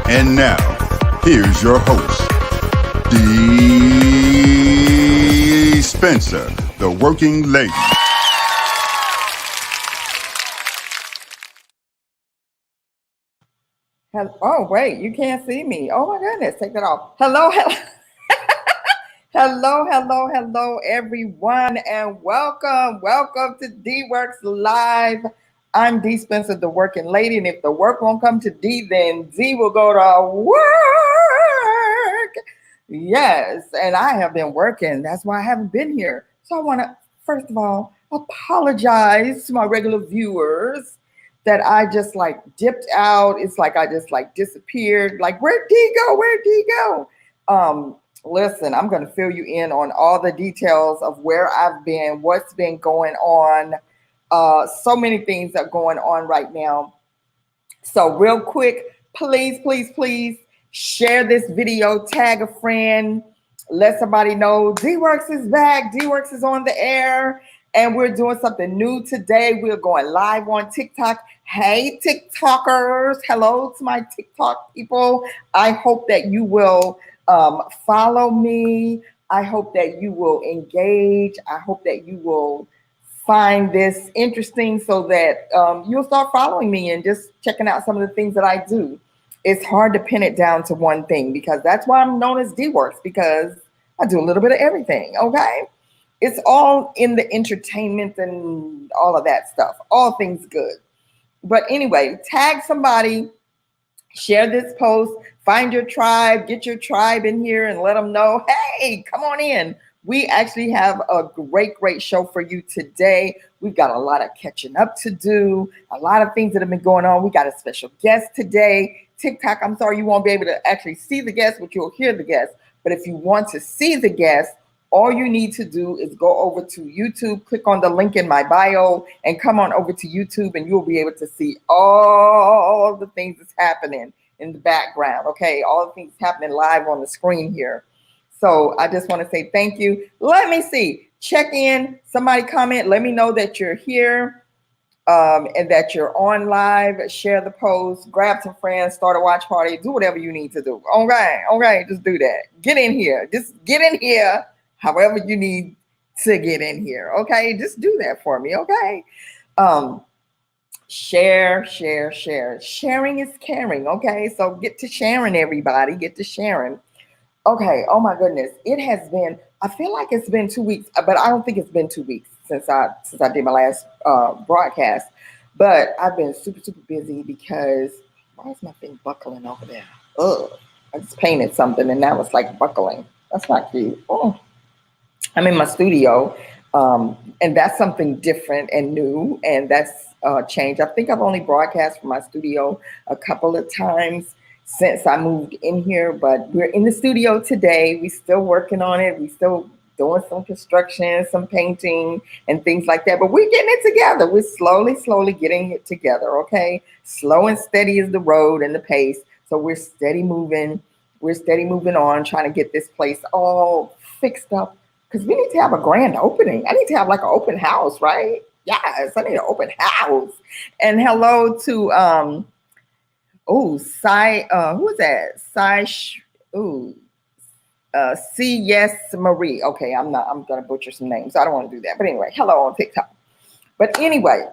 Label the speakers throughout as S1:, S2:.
S1: And now, here's your host, Dee Spencer, the working lady.
S2: Oh, wait, you can't see me. Oh my goodness, take that off. Hello, hello. hello, everyone, and welcome to DeeWorks Live. I'm Dee Spencer, the working lady, and if the work won't come to D, then D will go to work. Yes, and I have been working. That's why I haven't been here. So I want to, first of all, apologize to my regular viewers that I just like dipped out. It's like I just like disappeared. Like, where'd D go? Where'd D go? Listen, I'm going to fill you in on all the details of where I've been, what's been going on. So many things are going on right now. So real quick, please share this video, tag a friend, let somebody know DeeWorks is back. DeeWorks is on the air, and we're doing something new today. We're going live on TikTok. Hey, TikTokers. Hello to my TikTok people. I hope that you will follow me. I hope that you will engage. I hope that you will find this interesting so that you'll start following me and just checking out some of the things that I do. It's hard to pin it down to one thing because that's why I'm known as DeeWorks, because I do a little bit of everything, okay? It's all in the entertainment and all of that stuff, all things good. But anyway, tag somebody, share this post, find your tribe, get your tribe in here and let them know, hey, come on in. We actually have a great show for you today. We've got a lot of catching up to do, a lot of things that have been going on. We got a special guest today. TikTok, I'm sorry, you won't be able to actually see the guest, but you'll hear the guest. But if you want to see the guest, all you need to do is go over to YouTube, click on the link in my bio, and come on over to YouTube, and you'll be able to see all the things that's happening in the background, okay? All the things happening live on the screen here. So I just want to say thank you. Let me see. Check in. Somebody comment. Let me know that you're here and that you're on live. Share the post. Grab some friends. Start a watch party. Do whatever you need to do. Okay. Just do that. Get in here. Just get in here however you need to get in here. Okay. Just do that for me. Okay. Share. Sharing is caring. Okay. So get to sharing, everybody. Get to sharing. Okay. Oh my goodness. It has been, I feel like it's been 2 weeks, but I don't think it's been 2 weeks since I did my last broadcast. But I've been super busy because why is my thing buckling over there? Ugh. I just painted something and now it's like buckling. That's not cute. Oh. I'm in my studio. And that's something different and new. And that's changed. I think I've only broadcast from my studio a couple of times since I moved in here, but we're in the studio today. We still working on it. We still doing some construction, some painting and things like that, but we're getting it together. We're slowly getting it together. Okay. Slow and steady is the road and the pace. So we're steady moving. We're steady moving on, trying to get this place all fixed up because we need to have a grand opening. I need to have like an open house, right? Yes, I need an open house. And hello to, who is that? C. Yes, Marie. Okay, I'm gonna butcher some names. So I don't want to do that. But anyway, hello on TikTok. But anyway,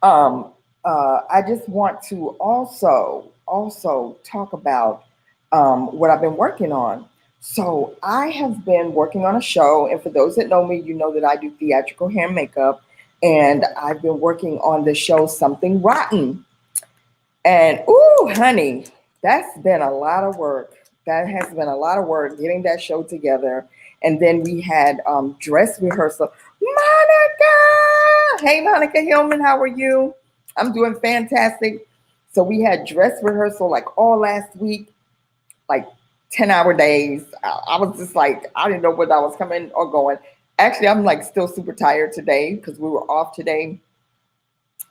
S2: I just want to also talk about what I've been working on. So I have been working on a show, and for those that know me, you know that I do theatrical hair and makeup, and I've been working on the show Something Rotten. And, ooh, honey, that's been a lot of work. That has been a lot of work getting that show together. And then we had dress rehearsal. Monica! Hey, Monica Hillman, how are you? I'm doing fantastic. So we had dress rehearsal like all last week, like 10-hour days. I was just like, I didn't know whether I was coming or going. Actually, I'm like still super tired today because we were off today.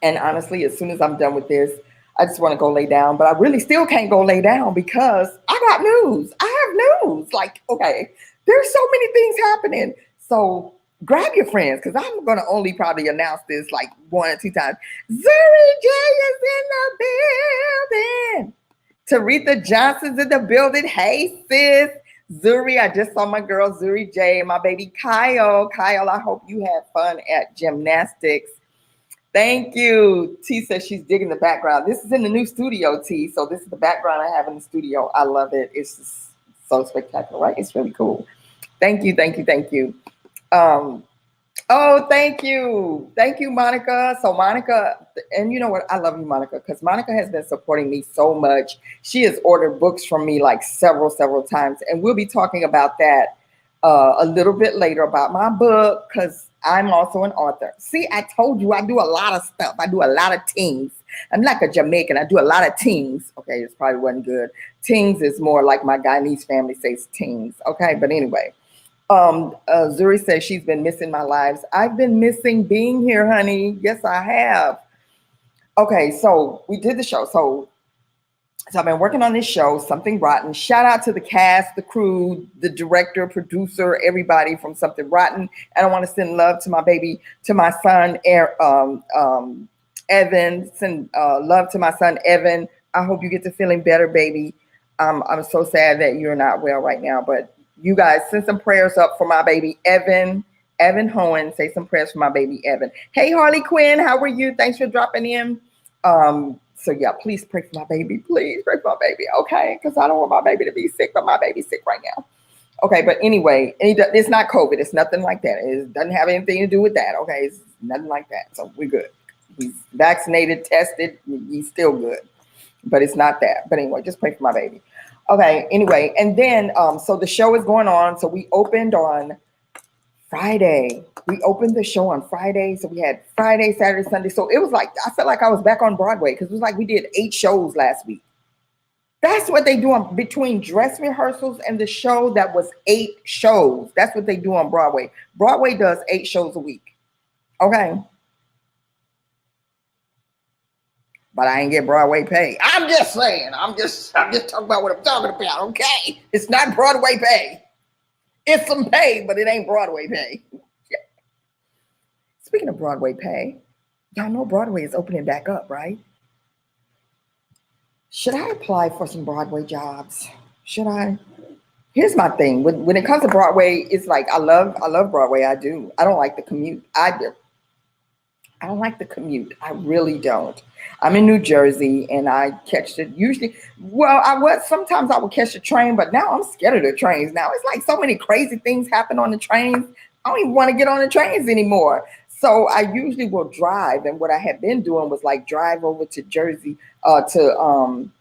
S2: And honestly, as soon as I'm done with this, I just want to go lay down, but I really still can't go lay down because I got news. I have news. Like, okay, there's so many things happening. So grab your friends because I'm going to only probably announce this like 1 or 2 times. Zuri J is in the building Taretha Johnson's in the building. Hey, sis. Zuri, I just saw my girl Zuri J, my baby Kyle. Kyle, I hope you had fun at gymnastics. Thank you. T says she's digging the background. This is in the new studio, T. So this is the background I have in the studio. I love it. It's just so spectacular, right? It's really cool. Thank you, thank you, thank you. Oh, thank you. Thank you, Monica. So Monica, and you know what? I love you, Monica, because Monica has been supporting me so much. She has ordered books from me like several times. And we'll be talking about that a little bit later about my book, because I'm also an author. See, I told you I do a lot of stuff. I do a lot of things. I'm like a Jamaican. I do a lot of things. Okay, this probably wasn't good. Things is more like my Guyanese family says things. Okay, but anyway. Zuri says she's been missing my lives. I've been missing being here, honey. Yes, I have. Okay, so we did the show. So I've been working on this show, Something Rotten. Shout out to the cast, the crew, the director, producer, everybody from Something Rotten. And I want to send love to my baby, to my son, Evan. Send love to my son, Evan. I hope you get to feeling better, baby. I'm so sad that you're not well right now, but you guys send some prayers up for my baby, Evan Hohen. Say some prayers for my baby, Evan. Hey, Harley Quinn, how are you? Thanks for dropping in. So yeah, please pray for my baby. Please pray for my baby, okay? Because I don't want my baby to be sick, but my baby's sick right now. Okay, but anyway, it's not COVID. It's nothing like that. It doesn't have anything to do with that, okay? It's nothing like that. So we're good. He's vaccinated, tested. He's still good. But it's not that. But anyway, just pray for my baby. Okay, anyway, and then, so the show is going on. So we opened on Friday. We opened the show on Friday. So we had Friday, Saturday, Sunday. So it was like, I felt like I was back on Broadway because it was like we did 8 shows last week. That's what they do on between dress rehearsals and the show. That was 8 shows. That's what they do on Broadway. Broadway does 8 shows a week. Okay. But I ain't get Broadway pay. I'm just saying. I'm just talking about what I'm talking about, okay? It's not Broadway pay. It's some pay, but it ain't Broadway pay. Yeah. Speaking of Broadway pay, y'all know Broadway is opening back up, right? Should I apply for some Broadway jobs? Should I? Here's my thing. When it comes to Broadway, it's like I love Broadway. I do. I don't like the commute. I don't like the commute. I really don't. I'm in New Jersey and I catch it usually. Well, sometimes I would catch the train, but now I'm scared of the trains. Now it's like so many crazy things happen on the trains. I don't even want to get on the trains anymore. So I usually will drive. And what I had been doing was like drive over to Jersey I forgot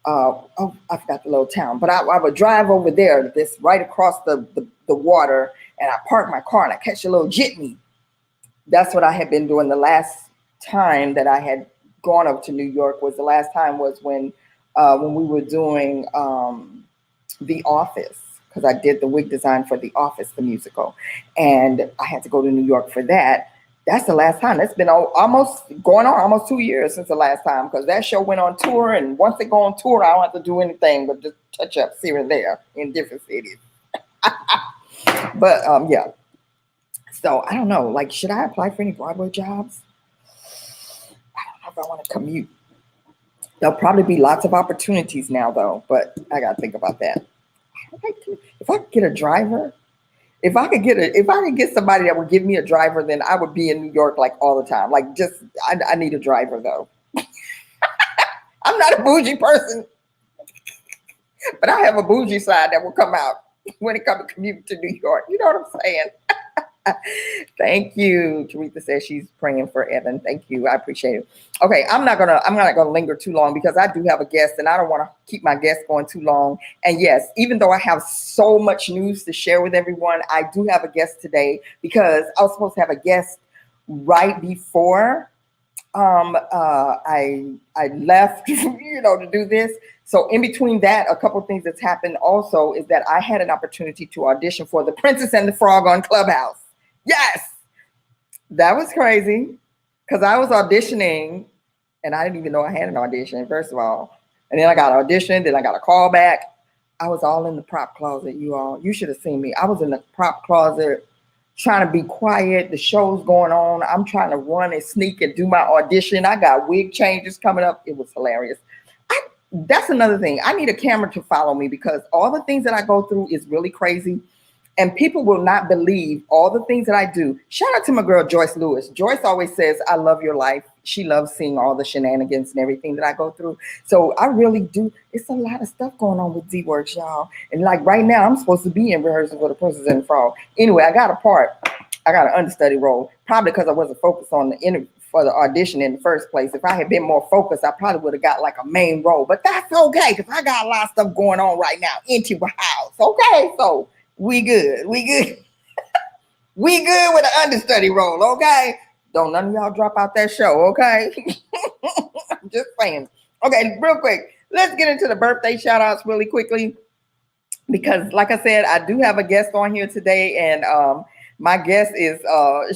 S2: the little town, but I would drive over there, this right across the water, and I park my car and I catch a little jitney. That's what I had been doing. The last time that I had gone up to New York was when we were doing The Office, because I did the wig design for The Office, the musical, and I had to go to New York for that. That's the last time. It's been almost 2 years since the last time, because that show went on tour, and once they go on tour, I don't have to do anything but just touch ups here and there in different cities. But yeah. So I don't know, like, should I apply for any Broadway jobs? I don't know if I want to commute. There'll probably be lots of opportunities now, though, but I got to think about that. If I could get a driver, if I could get somebody that would give me a driver, then I would be in New York like all the time. Like, just, I need a driver, though. I'm not a bougie person, but I have a bougie side that will come out when it comes to commute to New York. You know what I'm saying? Thank you. Taretha says she's praying for Evan. Thank you. I appreciate it. Okay, I'm not gonna linger too long because I do have a guest and I don't want to keep my guest going too long. And yes, even though I have so much news to share with everyone, I do have a guest today because I was supposed to have a guest right before I left, to do this. So in between that, a couple of things that's happened also is that I had an opportunity to audition for The Princess and the Frog on Clubhouse. Yes, that was crazy because I was auditioning and I didn't even know I had an audition, first of all. And then I got an audition, then I got a call back. I was all in the prop closet, you all. You should have seen me. I was in the prop closet trying to be quiet. The show's going on. I'm trying to run and sneak and do my audition. I got wig changes coming up. It was hilarious. that's another thing. I need a camera to follow me because all the things that I go through is really crazy. And people will not believe all the things that I do. Shout out to my girl, Joyce Lewis. Joyce always says, I love your life. She loves seeing all the shenanigans and everything that I go through. So I really do. It's a lot of stuff going on with DeeWorks, y'all. And like right now, I'm supposed to be in rehearsal for The Princess and the Frog. Anyway, I got an understudy role, probably because I wasn't focused on the interview for the audition in the first place. If I had been more focused, I probably would have got like a main role. But that's okay, because I got a lot of stuff going on right now into the house. Okay, so we good. We good with the understudy role, okay? Don't none of y'all drop out that show, okay? I'm just saying. Okay, real quick. Let's get into the birthday shout outs really quickly. Because like I said, I do have a guest on here today, and my guest is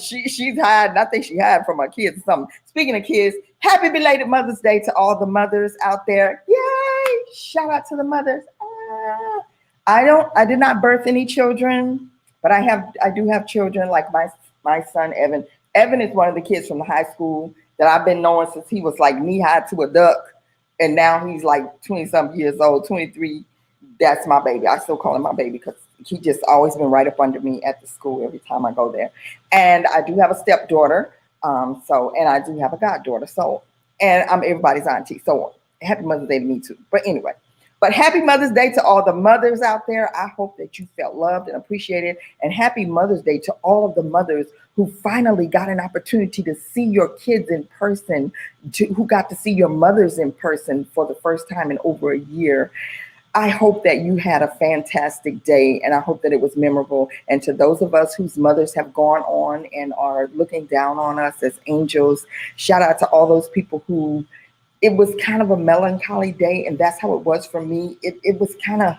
S2: she's hiding. I think she hiding from her kids or something. Speaking of kids, happy belated Mother's Day to all the mothers out there. Yay! Shout out to the mothers. I did not birth any children, but I do have children, like my son Evan. Evan is one of the kids from the high school that I've been knowing since he was like knee high to a duck, and now he's like 20-something years old, 23. That's my baby. I still call him my baby because he just always been right up under me at the school every time I go there. And I do have a stepdaughter, and I do have a goddaughter. So, and I'm everybody's auntie. So happy Mother's Day to me too. But anyway. But happy Mother's Day to all the mothers out there. I hope that you felt loved and appreciated. And happy Mother's Day to all of the mothers who finally got an opportunity to see your kids in person, who got to see your mothers in person for the first time in over a year. I hope that you had a fantastic day, and I hope that it was memorable. And to those of us whose mothers have gone on and are looking down on us as angels, shout out to all those people who, it was kind of a melancholy day, and that's how it was for me. It was kind of,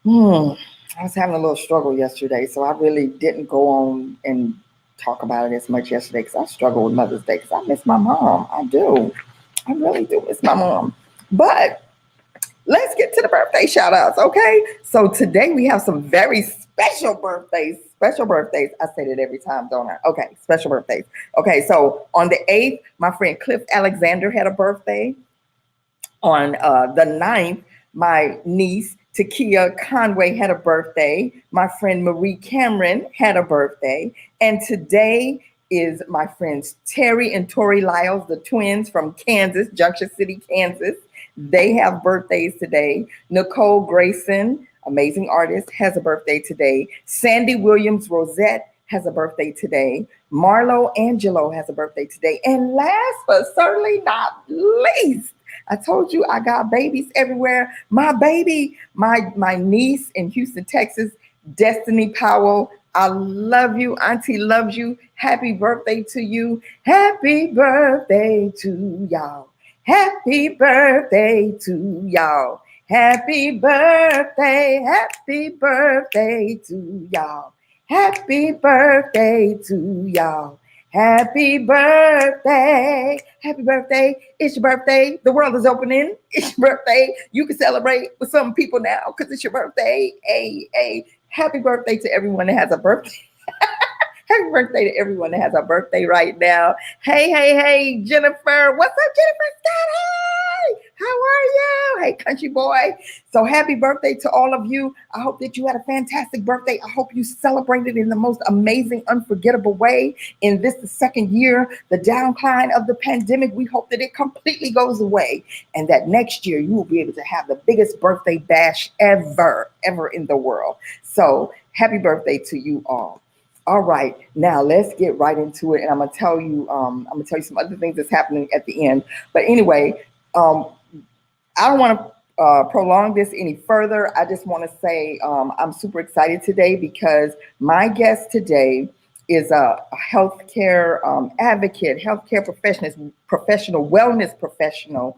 S2: I was having a little struggle yesterday, so I really didn't go on and talk about it as much yesterday because I struggle with Mother's Day because I miss my mom. I do. I really do miss my mom. But let's get to the birthday shout outs, okay? So today we have some very special birthdays. Special birthdays. I say that every time, don't I? Okay, special birthdays. Okay, so on the 8th, my friend Cliff Alexander had a birthday. On the 9th, my niece Takia Conway had a birthday. My friend Marie Cameron had a birthday. And today is my friends Terry and Tori Lyles, the twins from Kansas, Junction City, Kansas. They have birthdays today. Nicole Grayson, amazing artist, has a birthday today. Sandy Williams Rosette has a birthday today. Marlo Angelo has a birthday today. And last but certainly not least, I told you I got babies everywhere. My baby, my niece in Houston, Texas, Destiny Powell. I love you. Auntie loves you. Happy birthday to you. Happy birthday to y'all. Happy birthday to y'all. Happy birthday to y'all. Happy birthday to y'all. Happy birthday. Happy birthday. It's your birthday. The world is opening. It's your birthday. You can celebrate with some people now because it's your birthday. Hey. Happy birthday to everyone that has a birthday. Happy birthday to everyone that has a birthday right now. Hey, Jennifer. What's up, Jennifer Scott? Hey, how are you? Hey, country boy. So happy birthday to all of you. I hope that you had a fantastic birthday. I hope you celebrated in the most amazing, unforgettable way. In this, the second year, the downcline of the pandemic, we hope that it completely goes away and that next year you will be able to have the biggest birthday bash ever in the world. So happy birthday to you all. All right, now let's get right into it, and I'm gonna tell you some other things that's happening at the end. But anyway, I don't want to prolong this any further. I just want to say I'm super excited today because my guest today is a healthcare advocate, healthcare professional, wellness professional,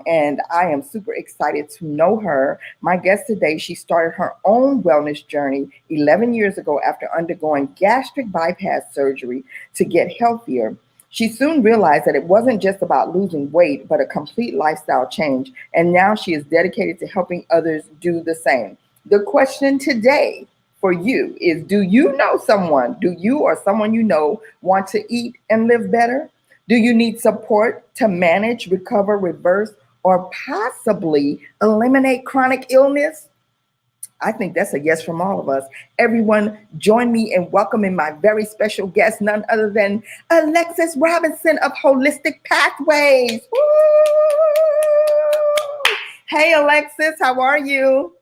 S2: and I am super excited to know her. My guest today, she started her own wellness journey 11 years ago after undergoing gastric bypass surgery to get healthier. She soon realized that it wasn't just about losing weight, but a complete lifestyle change, and now she is dedicated to helping others do the same. The question today for you is, do you know someone, do you or someone you know want to eat and live better? Do you need support to manage, recover, reverse, or possibly eliminate chronic illness? I think that's a yes from all of us. Everyone, join me in welcoming my very special guest, none other than Alexis Robinson of Wholelistic Pathways. Woo! Hey, Alexis, how are you?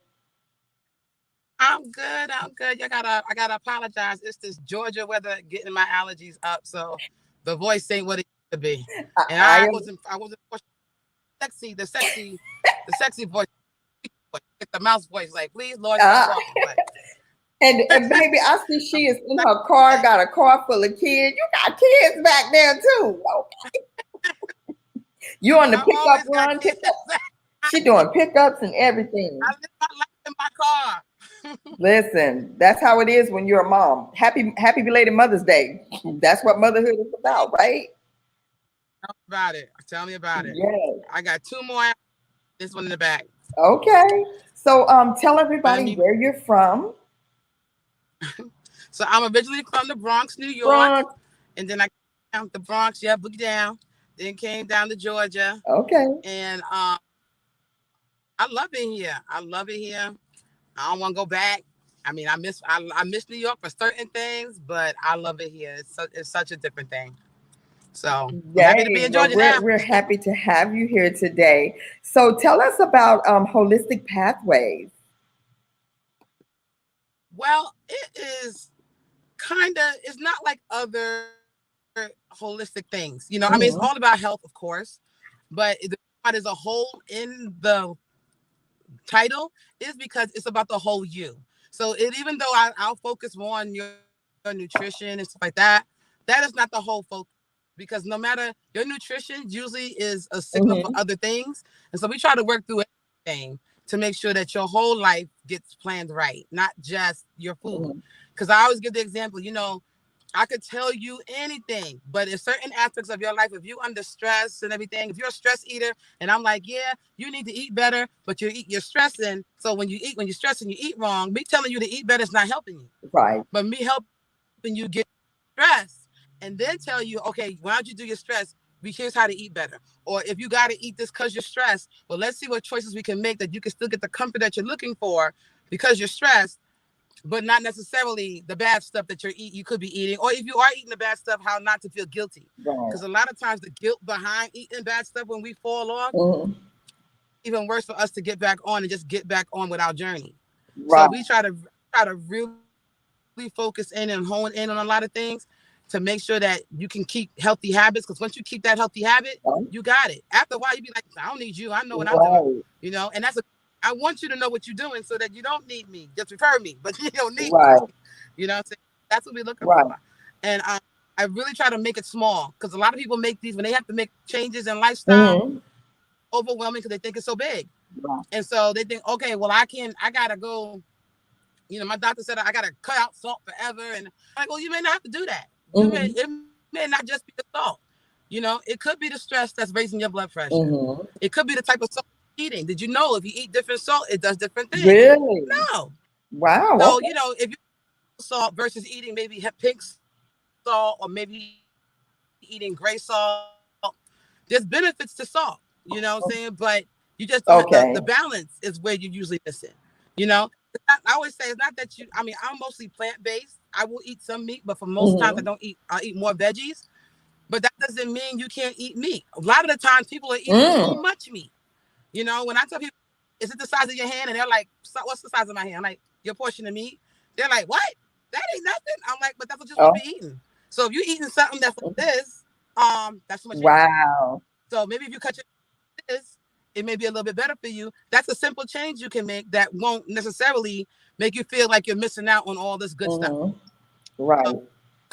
S3: I'm good. I'm good. I gotta apologize. It's this Georgia weather getting my allergies up, so the voice ain't what it used to be. And
S2: I
S3: I wasn't sexy, the sexy voice, the mouse voice. Like, please, Lord, stop talking. But
S2: and baby, I see she is in her car, got a car full of kids. You got kids back there too. Okay. You on the pickup run? She doing pickups and everything.
S3: I live my life in my car.
S2: Listen, that's how it is when you're a mom. Happy belated Mother's Day. That's what motherhood is about, right?
S3: Tell me about it. Tell me about it.
S2: Yes.
S3: I got two more. This one in the back.
S2: Okay. So tell everybody where you're from.
S3: So I'm originally from the Bronx, New York.
S2: Bronx.
S3: And then I came down the Bronx, boogie down. Then came down to Georgia.
S2: Okay.
S3: And I love it here. I love it here. I don't want to go back. I mean, I miss New York for certain things, but I love it here. It's such a different thing. So I'm happy to be in Georgia now.
S2: We're happy to have you here today. So tell us about Wholelistic Pathways.
S3: Well, it is it's not like other holistic things. You know, I mean, it's all about health, of course, but as a whole in the title is because it's about the whole you. So even though I'll focus more on your nutrition and stuff like that, that is not the whole focus, because no matter your nutrition usually is a signal for other things. And so we try to work through everything to make sure that your whole life gets planned right, not just your food. Because I always give the example, you know, I could tell you anything, but in certain aspects of your life, if you're under stress and everything, if you're a stress eater, and I'm like, yeah, you need to eat better, but you're stressing. So when you're stressing, you eat wrong. Me telling you to eat better is not helping you.
S2: Right.
S3: But me helping you get stressed and then tell you, okay, why don't you do your stress? Here's how to eat better. Or if you got to eat this because you're stressed, well, let's see what choices we can make that you can still get the comfort that you're looking for because you're stressed, but not necessarily the bad stuff that you could be eating. Or if you are eating the bad stuff, how not to feel guilty. Because a lot of times the guilt behind eating bad stuff when we fall off, even worse for us to get back on and just get back on with our journey. Right. So we try to really focus in and hone in on a lot of things to make sure that you can keep healthy habits. Because once you keep that healthy habit, you got it. After a while, you be like, I don't need you. I know what I'm doing. You know, and I want you to know what you're doing so that you don't need me. Just refer me, but you don't need me. You know what I'm saying? That's what we're looking for. And I really try to make it small, because a lot of people make these when they have to make changes in lifestyle overwhelming because they think it's so big. And so they think, okay, well, I gotta go. You know, my doctor said I gotta cut out salt forever. And I'm like, well, you may not have to do that. It may not just be the salt. You know, it could be the stress that's raising your blood pressure. It could be the type of salt eating. Did you know if you eat different salt, it does different things?
S2: Really?
S3: No.
S2: Wow.
S3: So, you know, if you eat salt versus eating maybe pink salt or maybe eating gray salt, there's benefits to salt, you know what I'm saying? But you just, the balance is where you usually miss it, you know? I always say it's not that I'm mostly plant-based. I will eat some meat, but for most times I eat more veggies. But that doesn't mean you can't eat meat. A lot of the times people are eating too much meat. You know, when I tell people, is it the size of your hand? And they're like, what's the size of my hand? I'm like, your portion of meat? They're like, what? That ain't nothing. I'm like, but that's what you're supposed to be eating. So if you're eating something that's like this, that's too much.
S2: Wow.
S3: So maybe if you cut this, it may be a little bit better for you. That's a simple change you can make that won't necessarily make you feel like you're missing out on all this good stuff.
S2: Right.
S3: So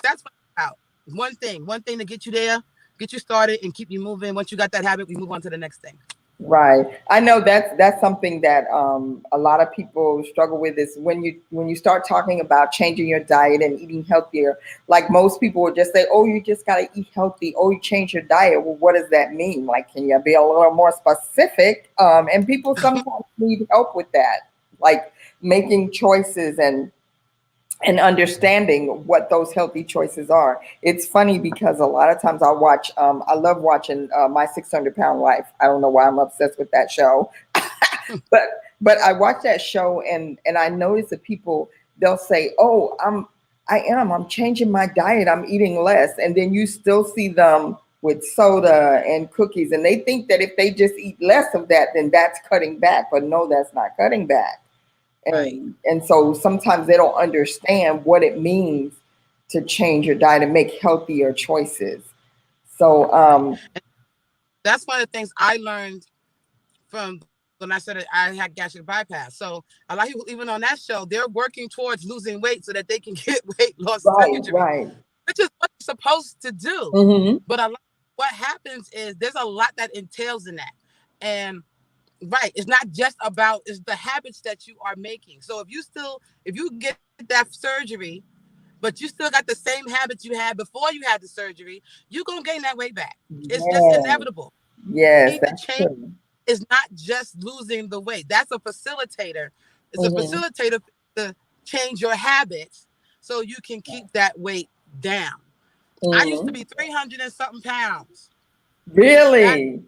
S3: that's what it's about. One thing to get you there, get you started and keep you moving. Once you got that habit, we move on to the next thing.
S2: Right. I know that's something that a lot of people struggle with, is when you start talking about changing your diet and eating healthier. Like, most people would just say, oh, you just got to eat healthy. Oh, you change your diet. Well, what does that mean? Like, can you be a little more specific? And people sometimes need help with that, like making choices and and understanding what those healthy choices are. It's funny because a lot of times I watch, I love watching My 600-Pound Life. I don't know why I'm obsessed with that show, but I watch that show and I notice that people, they'll say, "Oh, I'm changing my diet. I'm eating less," and then you still see them with soda and cookies, and they think that if they just eat less of that, then that's cutting back. But no, that's not cutting back.
S3: Right.
S2: And so sometimes they don't understand what it means to change your diet and make healthier choices. So
S3: That's one of the things I learned from when I said I had gastric bypass. So a lot of people, even on that show, they're working towards losing weight so that they can get weight loss surgery,
S2: right.
S3: which is what you're supposed to do.
S2: Mm-hmm.
S3: But what happens is there's a lot that entails in that. And right, it's not just about, it's the habits that you are making. So if you get that surgery, but you still got the same habits you had before you had the surgery, you're going to gain that weight back. It's just inevitable.
S2: Yes,
S3: The
S2: that's
S3: change
S2: true.
S3: is not just losing the weight. That's a facilitator. It's a facilitator to change your habits so you can keep that weight down. I used to be 300 and something pounds.
S2: Really?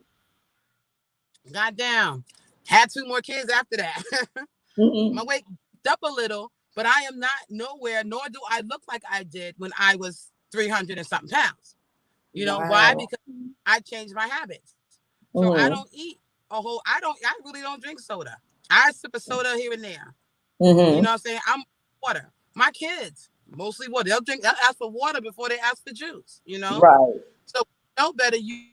S3: Got down. Had 2 more kids after that. My weight up a little, but I am not nowhere, nor do I look like I did when I was 300 and something pounds. You know why? Because I changed my habits. So I don't eat I really don't drink soda. I sip a soda here and there. You know what I'm saying? I'm water. My kids, mostly water. They'll ask for water before they ask for juice, you know?
S2: Right.
S3: So know better, you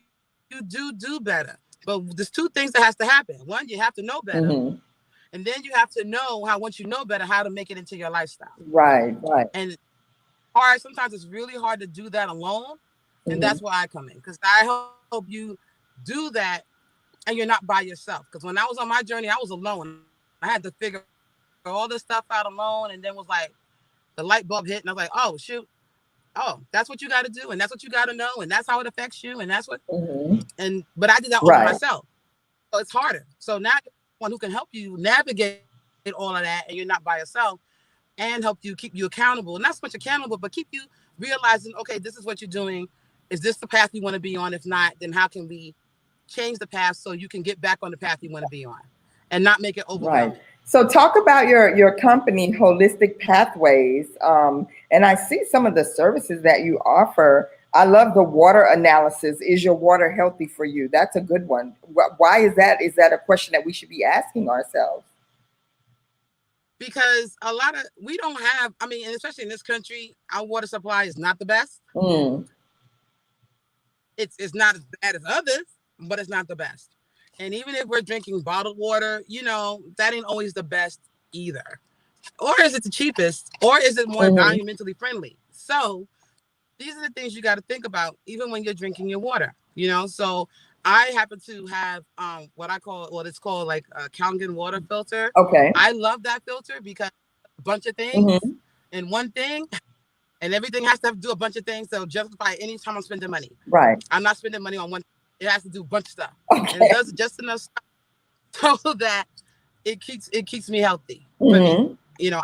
S3: do better. But there's 2 things that has to happen. One, you have to know better. And then you have to know how, once you know better, how to make it into your lifestyle.
S2: Right.
S3: And sometimes it's really hard to do that alone. And that's where I come in, because I help you do that and you're not by yourself. Because when I was on my journey, I was alone. I had to figure all this stuff out alone, and then was like, the light bulb hit, and I was like, oh, shoot. Oh, that's what you got to do, and that's what you got to know, and that's how it affects you, and that's what. But I did that all by myself. So it's harder. So now you're one who can help you navigate all of that, and you're not by yourself, and help you keep you accountable. Not so much accountable, but keep you realizing, okay, this is what you're doing. Is this the path you want to be on? If not, then how can we change the path so you can get back on the path you want to be on and not make it overwhelming?
S2: Right. So talk about your company, Wholelistic Pathways. And I see some of the services that you offer. I love the water analysis. Is your water healthy for you? That's a good one. Why is that? Is that a question that we should be asking ourselves?
S3: Because we don't have, I mean, and especially in this country, our water supply is not the best. It's not as bad as others, but it's not the best. And even if we're drinking bottled water, you know, that ain't always the best either. Or is it the cheapest? Or is it more environmentally friendly? So these are the things you got to think about, even when you're drinking your water, you know? So I happen to have it's called like a Kangen water filter.
S2: Okay.
S3: I love that filter because a bunch of things in one thing, and everything has to do a bunch of things to justify any time I'm spending money.
S2: Right.
S3: I'm not spending money on one. It has to do a bunch of stuff.
S2: Okay.
S3: And it does just enough stuff so that it keeps me healthy. For me. You know,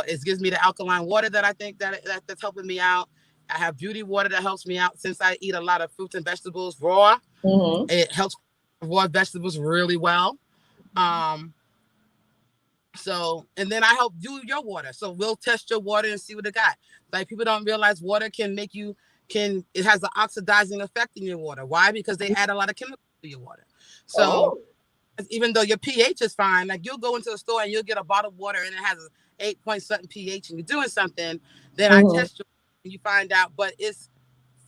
S3: it gives me the alkaline water that I think that's helping me out. I have beauty water that helps me out since I eat a lot of fruits and vegetables raw. It helps raw vegetables really well. So, and then I help do your water. So we'll test your water and see what it got. Like, people don't realize water it has an oxidizing effect in your water. Why? Because they add a lot of chemicals to your water. So even though your pH is fine, like, you'll go into the store and you'll get a bottle of water and it has an 8-point-something pH and you're doing something, then I test you and you find out, but it's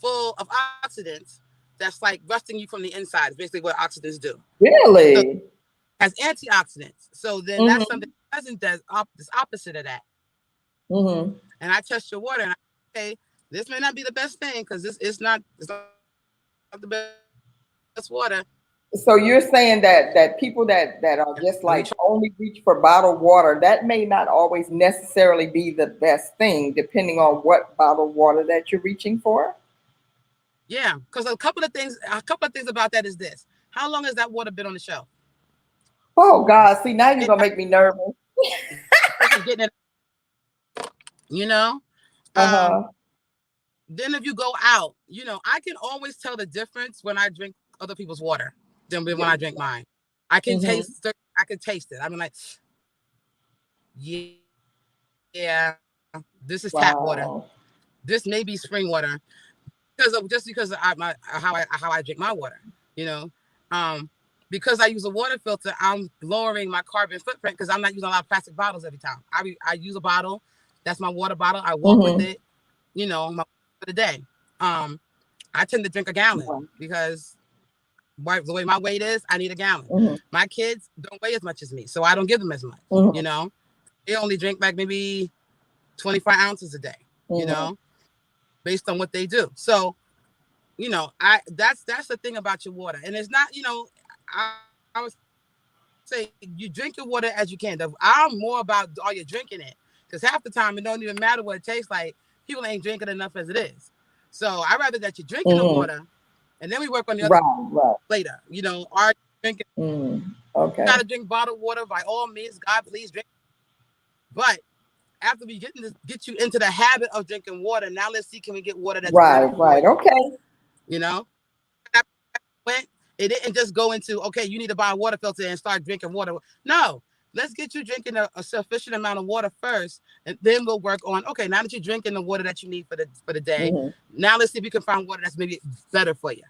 S3: full of oxidants that's like rusting you from the inside. Is basically what oxidants do.
S2: Really?
S3: So, as antioxidants. So then that's something that doesn't does this opposite of that. And I test your water and I say, this may not be the best thing because it's not the best water.
S2: So you're saying that people that are just like only reach for bottled water, that may not always necessarily be the best thing, depending on what bottled water that you're reaching for?
S3: Yeah, because a couple of things about that is this. How long has that water been on the shelf?
S2: Oh God, see, now you're gonna make me nervous.
S3: you know?
S2: Uh-huh.
S3: Then if you go out, I can always tell the difference when I drink other people's water than when I drink mine. I can taste it. I mean, like, yeah, this is tap water.
S2: Wow.
S3: This may be spring water because of how I drink my water, you know. Because I use a water filter, I'm lowering my carbon footprint because I'm not using a lot of plastic bottles every time. I use a bottle. That's my water bottle. I walk with it, for the day. I tend to drink a gallon because the way my weight is, I need a gallon. My kids don't weigh as much as me, so I don't give them as much. They only drink like maybe 25 ounces a day, based on what they do. So, that's the thing about your water. And it's not, I would say you drink your water as you can. I'm more about, are you drinking it? Because half the time it don't even matter what it tastes like. People ain't drinking enough as it is. So I'd rather that you're drinking the water, and then we work on the other later. Are you drinking?
S2: Okay.
S3: You gotta drink bottled water by all means. God, please drink. But after we get you into the habit of drinking water, now let's see, can we get water that's
S2: right? Okay.
S3: It didn't just go into, okay, you need to buy a water filter and start drinking water. No, let's get you drinking a sufficient amount of water first, and then we'll work on, okay, now that you're drinking the water that you need for the day, now let's see if we can find water that's maybe better for you.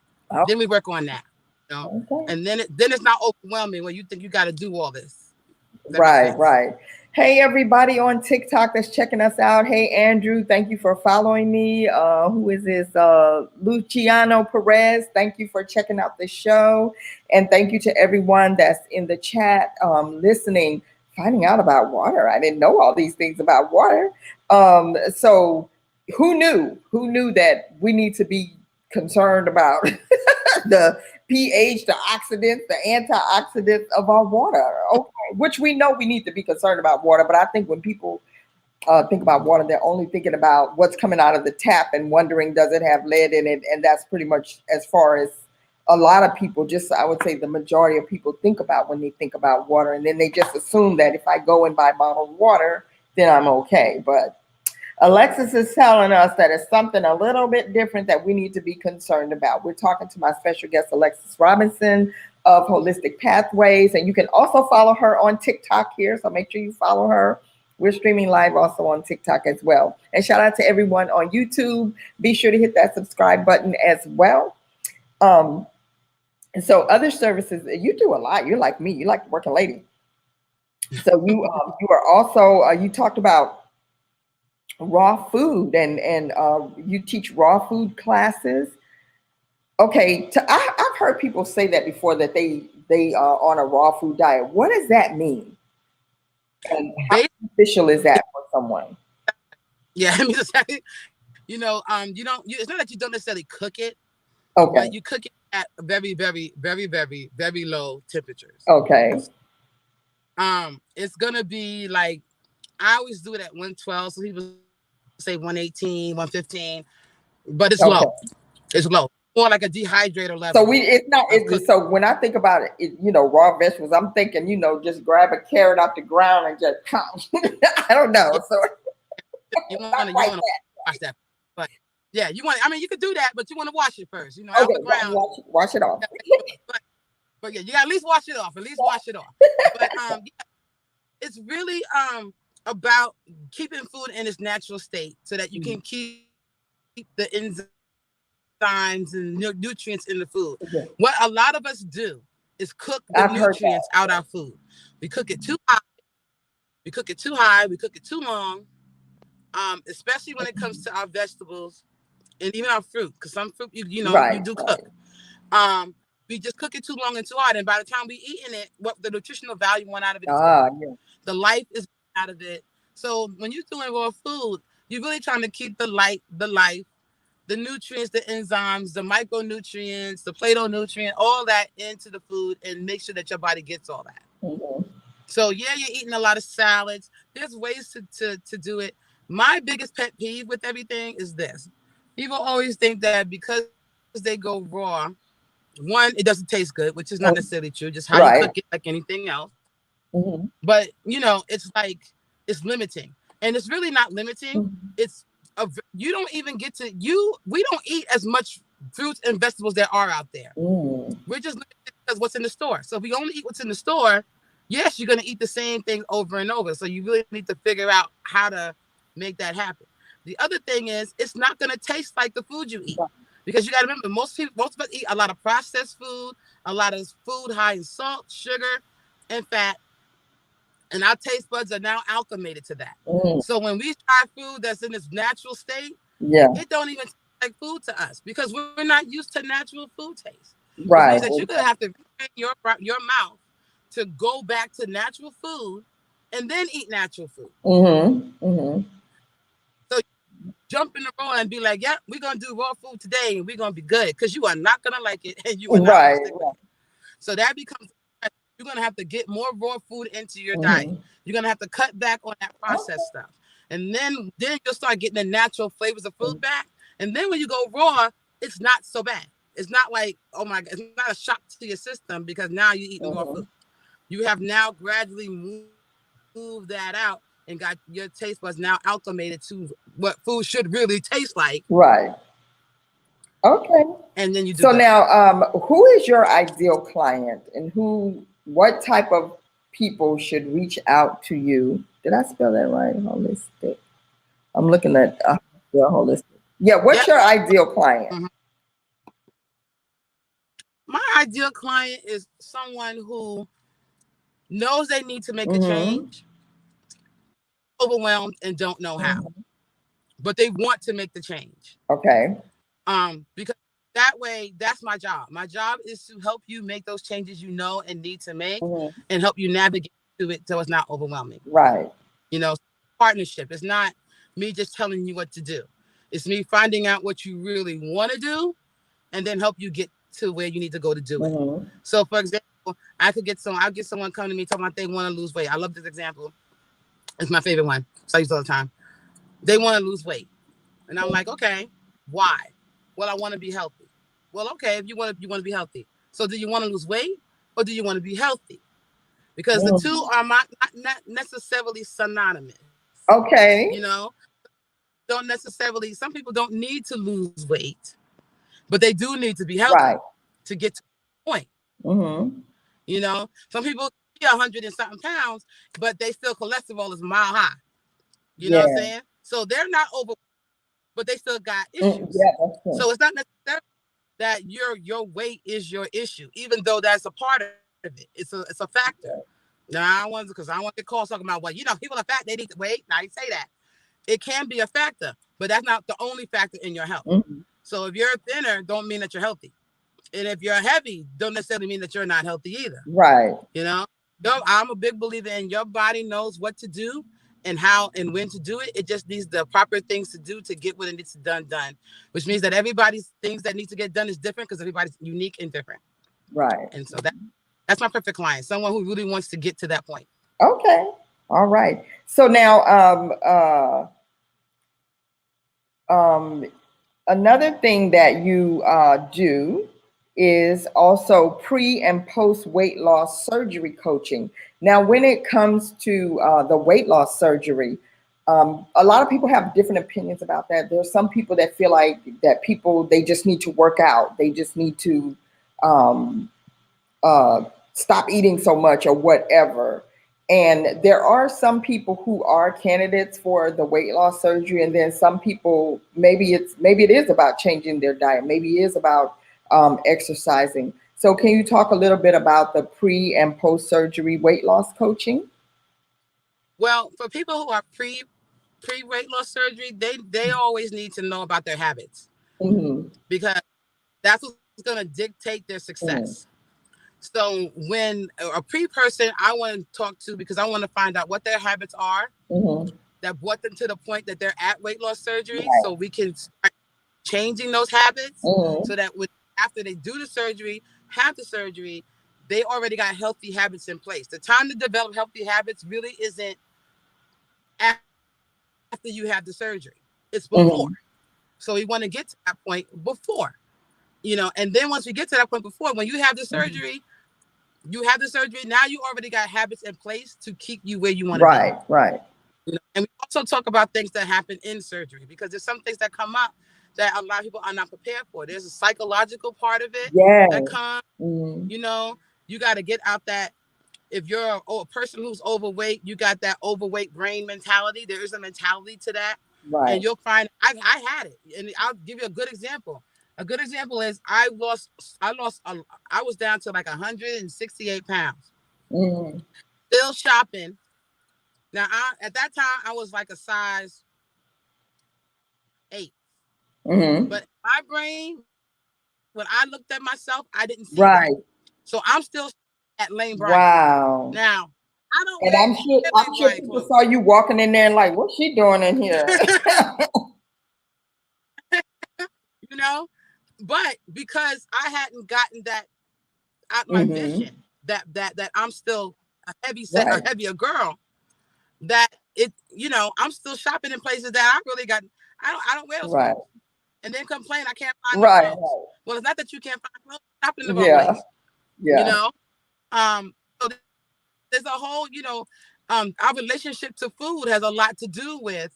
S3: Then we work on that. And then it's not overwhelming when you think you got to do all this.
S2: Right. Hey, everybody on TikTok that's checking us out. Hey, Andrew, thank you for following me. Who is this? Luciano Perez. Thank you for checking out the show. And thank you to everyone that's in the chat listening, finding out about water. I didn't know all these things about water. So who knew that we need to be concerned about the pH, the oxidants, the antioxidants of our water. Okay, which we know we need to be concerned about water, but I think when people think about water, they're only thinking about what's coming out of the tap and wondering, does it have lead in it? And that's pretty much as far as a lot of people, just I would say the majority of people think about when they think about water. And then they just assume that if I go and buy bottled water, then I'm okay. But Alexis is telling us that it's something a little bit different that we need to be concerned about. We're talking to my special guest, Alexis Robinson of Wholelistic Pathways. And you can also follow her on TikTok here. So make sure you follow her. We're streaming live also on TikTok as well. And shout out to everyone on YouTube. Be sure to hit that subscribe button as well. And so other services, you do a lot. You're like me. You like the working lady. So you are also, you talked about raw food and you teach raw food classes. Okay, I've heard people say that before, that they are on a raw food diet. What does that mean? And how beneficial is that for someone?
S3: Yeah, I mean, it's not that you don't necessarily cook it.
S2: Okay.
S3: But you cook it at very, very, very, very, very low temperatures.
S2: Okay.
S3: It's gonna be like, I always do it at 112. So people say 118, 115, but it's low. It's low. More like a dehydrator level.
S2: So so when I think about it, raw vegetables, I'm thinking, just grab a carrot off the ground and just pound. I don't know. So
S3: you want to wash that. But yeah, you could do that, but you want to wash it first, off the ground.
S2: Wash it off.
S3: but yeah, you got to at least wash it off. But it's really about keeping food in its natural state so that you can keep the enzymes and nutrients in the food. Okay. What a lot of us do is cook the nutrients out our food. We cook it too high. We cook it too long, especially when it comes to our vegetables and even our fruit, because some fruit, you do cook. We just cook it too long and too hard, and by the time we eating it, what the nutritional value went out of it. The life is out of it. So when you're doing raw food, you're really trying to keep the life, the nutrients, the enzymes, the micronutrients, the phytonutrient, all that into the food, and make sure that your body gets all that. Mm-hmm. So yeah, you're eating a lot of salads. There's ways to do it. My biggest pet peeve with everything is this. People always think that because they go raw, one, it doesn't taste good, which is not necessarily true. Just how you cook it, like anything else. Mm-hmm. But it's like, it's limiting. And it's really not limiting. It's you don't even get to we don't eat as much fruits and vegetables there are out there. We're just limited because what's in the store. So if we only eat what's in the store, yes, you're going to eat the same thing over and over. So you really need to figure out how to make that happen. The other thing is, it's not going to taste like the food you eat, because you got to remember, most of us eat a lot of processed food, a lot of food high in salt, sugar, and fat. And our taste buds are now acclimated to that. So when we try food that's in its natural state, it don't even taste like food to us, because we're not used to natural food taste. Right. Which means that you're going to have to retrain your mouth to go back to natural food and then eat natural food. So jump in the raw and be like, yeah, we're going to do raw food today and we're going to be good, because you are not going to like it and you are not going to stick with it. So that becomes, you're going to have to get more raw food into your diet. You're going to have to cut back on that processed stuff. And then you'll start getting the natural flavors of food back. And then when you go raw, it's not so bad. It's not like, oh my God, it's not a shock to your system, because now you're eating raw food. You have now gradually moved that out and got your taste buds now acclimated to what food should really taste like. Right. Okay. And then you do. So now, who is your ideal client, and what type of people should reach out to you? Did I spell that right? Holistic. I'm looking at holistic. Yeah. What's your ideal client? My ideal client is someone who knows they need to make a change, overwhelmed, and don't know how, but they want to make the change. Okay. Because that way, that's my job. My job is to help you make those changes you know and need to make, and help you navigate through it so it's not overwhelming. Right. Partnership. It's not me just telling you what to do. It's me finding out what you really want to do, and then help you get to where you need to go to do it. So, for example, I'll get someone come to me talking about they want to lose weight. I love this example. It's my favorite one. So I use it all the time. They want to lose weight. And I'm like, okay, why? Well, I want to be healthy. Well, okay, if you want to be healthy. So do you want to lose weight, or do you want to be healthy? Because the two are not necessarily synonymous. Okay. Don't necessarily, some people don't need to lose weight, but they do need to be healthy to get to the point. Some people 100 and something pounds, but they still cholesterol is mile high. You know what I'm saying? So they're not over, but they still got issues. So it's not necessarily that your weight is your issue, even though that's a part of it. It's a factor. Now, I want to get calls talking about, well, people are fat, they need to weight. Now you say that. It can be a factor, but that's not the only factor in your health. So if you're thinner, don't mean that you're healthy. And if you're heavy, don't necessarily mean that you're not healthy either. Right. I'm a big believer in your body knows what to do and how and when to do it. It just needs the proper things to do to get what it needs done, which means that everybody's things that need to get done is different, because everybody's unique and different. Right. And so that's my perfect client, someone who really wants to get to that point. Okay. All right. So now, another thing that you do is also pre and post weight loss surgery coaching. Now, when it comes to the weight loss surgery, a lot of people have different opinions about that. There's some people that feel like that they just need to work out. They just need to stop eating so much or whatever. And there are some people who are candidates for the weight loss surgery. And then some people, maybe it is about changing their diet. Maybe it is about exercising. So can you talk a little bit about the pre and post surgery weight loss coaching? Well, for people who are pre weight loss surgery, they always need to know about their habits, because that's what's going to dictate their success. So when a pre-person, I want to talk to, because I want to find out what their habits are that brought them to the point that they're at weight loss surgery. Right. So we can start changing those habits so that after they do the surgery, have the surgery, they already got healthy habits in place. The time to develop healthy habits really isn't after you have the surgery. It's before. So we want to get to that point before. And then once we get to that point before, when you have the surgery, now you already got habits in place to keep you where you want to be. Right. And we also talk about things that happen in surgery, because there's some things that come up that a lot of people are not prepared for. There's a psychological part of it
S2: Yes.
S3: that comes, you know, you got to get out that. If you're a person who's overweight, you got that overweight brain mentality. There is a mentality to that.
S2: Right.
S3: And you'll find, I had it. And I'll give you a good example. A good example is I was down to like 168 pounds. Still shopping. Now, at that time, I was like a size 8. But my brain, when I looked at myself, I didn't see that. So I'm still at Lane Bryant.
S2: Wow.
S3: Now, I don't.
S2: And I'm sure people saw you walking in there and like, what's she doing in here?
S3: You know, but because I hadn't gotten that out my vision, that I'm still a heavier girl, that it, you know, I'm still shopping in places that I really got. I don't wear those clothes. And then complain I can't find the clothes. Well, it's not that you can't find clothes. Shopping in the wrong place. You know, so there's a whole, you know, our relationship to food has a lot to do with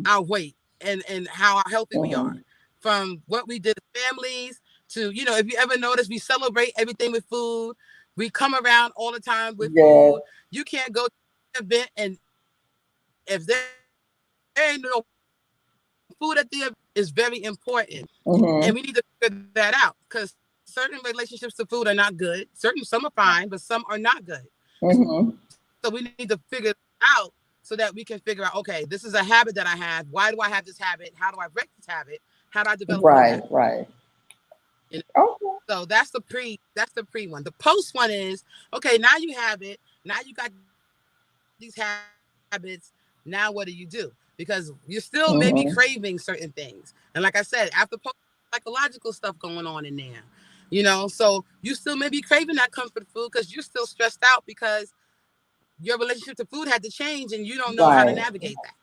S3: our weight and how healthy we are. From what we did as families to, you know, if you ever notice, we celebrate everything with food. We come around all the time with food. You can't go to an event and if there ain't no food at the event, is very important. And we need to figure that out, because certain relationships to food are not good. Some are fine, but some are not good. So we need to figure it out so that we can figure out, okay, this is a habit that I have. Why do I have this habit? How do I break this habit? How do I develop that? Right. You know? So that's the pre one. The post one is, okay, now you have it. Now you got these habits. Now what do? Because you're still maybe craving certain things. And like I said, after psychological stuff going on in there, you know, so you still may be craving that comfort food because you're still stressed out because your relationship to food had to change and you don't know how to navigate that.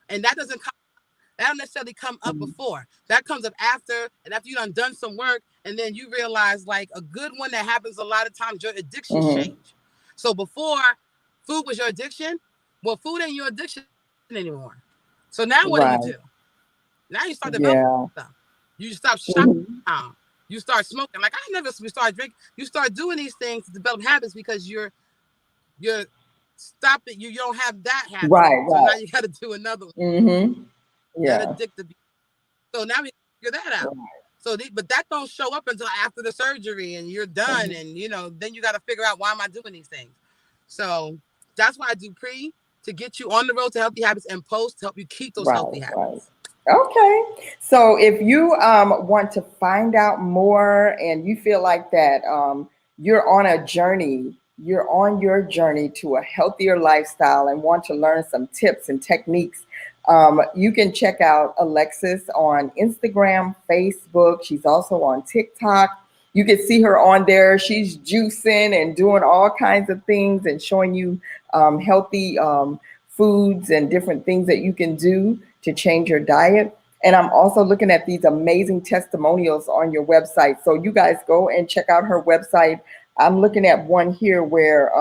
S3: And that don't necessarily come up before. That comes up after, and after you've done some work, and then you realize, like, a good one that happens a lot of times, your addictions change. So before, food was your addiction. Well, food ain't your addiction anymore. So now what do? Now you start developing stuff. You stop shopping. You start smoking. Like we start drinking. You start doing these things to develop habits because you're stop it. You don't have that habit. So now you got to do another one. That addictive. So now we figure that out. So, but that don't show up until after the surgery and you're done, and you know, then you got to figure out, why am I doing these things? So that's why I do pre, to get you on the road to healthy habits, and post to help you keep those healthy habits.
S2: Okay. So if you want to find out more and you feel like that you're on a journey, you're on your journey to a healthier lifestyle and want to learn some tips and techniques, you can check out Alexis on Instagram, Facebook. She's also on TikTok. You can see her on there. She's juicing and doing all kinds of things and showing you healthy foods and different things that you can do to change your diet. And I'm also looking at these amazing testimonials on your website. So you guys go and check out her website. I'm looking at one here where